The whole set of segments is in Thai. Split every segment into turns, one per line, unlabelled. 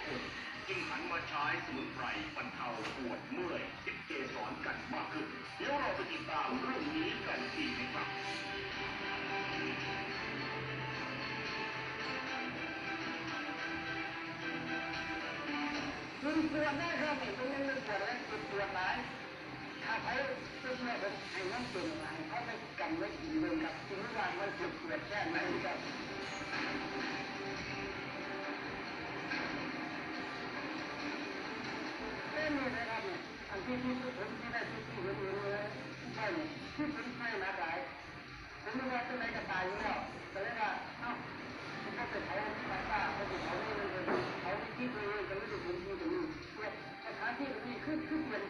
คนจึงหันมาใช้สมุนไพรบรรเทาปวดเมื่อยทิพย์เกสรกันมากขึ้นเดี๋ยวเราไปติดตามเรื่องนี้กันอีกนะครับ
มันปวดได้ครับนี่เป็นเรื่องปวดแล้วปวดหลายถ้าเขาเป็นแม่ผมให้น้องเป็นอะไรเขาไม่กันไว้อีกเลยครับถึงว่ามันปวดแค่ไหนครับนี่นะครับอันที่ผมที่ได้ที่เห็นเลยใช่ที่ผมให้มาได้ผมไม่ว่าจะไหนก็ตายอยู่แล้วแต่เลยว่าเอ้าผมก็ไปเขาป้าเขาไปเขานี่เลยเขาที่ตัวเองก็ไม่ได้ผมที่ตรงนี้เนี่ยสถานที่ตรงนี้ขึ้นเป็น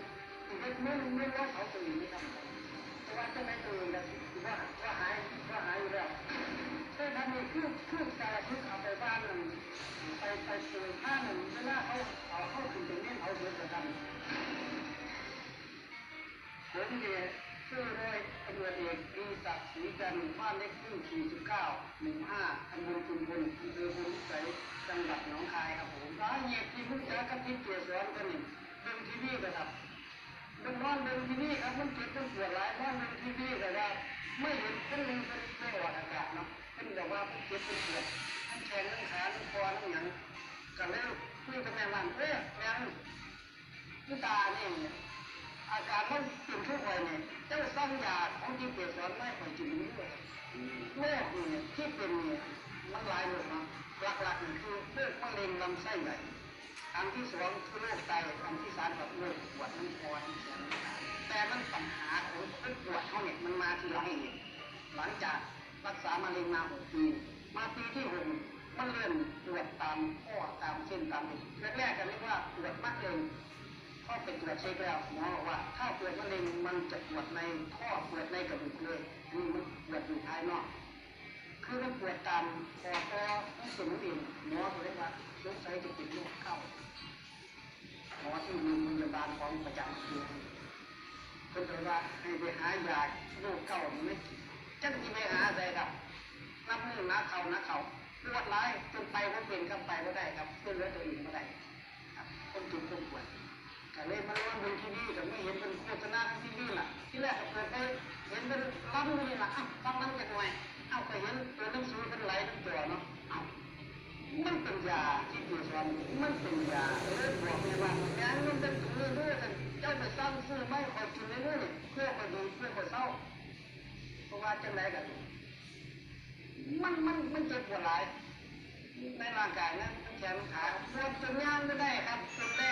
อีกไม่ว่าเขาตรงนี้ไม่ทำเพราะว่าจะไม่ตัวเองนะว่าหายอยู่แล้วใช่ครับนี่คือการพึ่งเอาไปบ้านหนึ่งไปป่วยท่าหนึ่งเวลาเขาเอาเข้าถึงตรงนี้เขาเดือดร้อนผมเนี่ยชื่อร้อยตำรวจเอกปรีศักดิ์ศรีจันทร์บ้านเลขที่49 15ตำบลชุมพลอำเภอพลพิสัยจังหวัดหนองคายครับผมสาเหตุที่ผมเจอกับทิพย์เกสรกันนี่เรื่องทีวีเลยครับเป็นนอนเรื่องทีวีครับมันเจ็บมันปวดหลายนอนเรื่องทีวีเลยครับไม่เห็นเป็นลิงเป็นไม่ออกอากาศเนาะเป็นแบบว่าเจ็บเป็นปวดทั้งแขนทั้งขาทั้งคอทั้งหยังกันแล้วคุยกับแม่วันแม่ที่ตาเนี่ยอาการมันเป็นทุกข์เลยเจ้าสร้างยาของที่เกสรไม่ค่อยกินนี้เลยโรคเนี่ยที่เป็นเนี่ยมันหลายโรคนะหลักๆนี่คือโรคมะเร็งลำไส้ใหญ่อันที่สองคือโรคไตอันที่สามกับโรคปวดน้ำคอที่แขนแต่มันปัญหาของคนปวดเขาเนี่ยมันมาทีหลังเนี่ยหลังจากรักษามะเร็งมา6 ปีมาปีที่6มันเริ่มปวดตามข้อตามเส้นตามแรกๆกันเรียกว่าปวดมากเลยข้อเป็นตรวจเช็คแล้วหมอบอกว่าถ้าปวดมะเร็งมันจะปวดในข้อปวดในกระดูกเลยนี่มันปวดอยู่ภายนอกคือมันปวดตามคอทั้งส่วนนั้นเองหมอบอกว่าสงสัยจะติดโรคเข้าหมอที่โรงพยาบาลของประจำตัวก็เลยว่าให้ไปหายาโรคเข้าไม่จังที่ไปหาอะไรครับน้ำมือน้าเข่าปวดร้ายจนไปว่าเป็นครับไปว่าได้ครับช่วยเหลือตัวเองไม่ได้ครับคนจุกคนปวดก็เลยมาล้วนบนทีวีแต่ไม่เห็นเป็นโฆษณาทีวีล่ะที่แรกก็เปิดไปเห็นเป็นล้ำนี่ล่ะฟังมันจากหน่อยก็เห็นตัวหนังสือเป็นไหลเป็นตัวเนาะมันเป็นยาที่เกสรมันเป็นยาเลยบอกเลยว่าแกมันเป็นถุงเรื่อยๆเจ้าไปสร้างซื้อไม่คอยกินเรื่อยๆเพื่อคอยดูเพื่อคอยเศร้าเพราะว่าจังไรกันมันเจ็บปวดหลายในร่างกายนะทั้งแขนขาปวดจนย่างก็ได้ครับจนแรก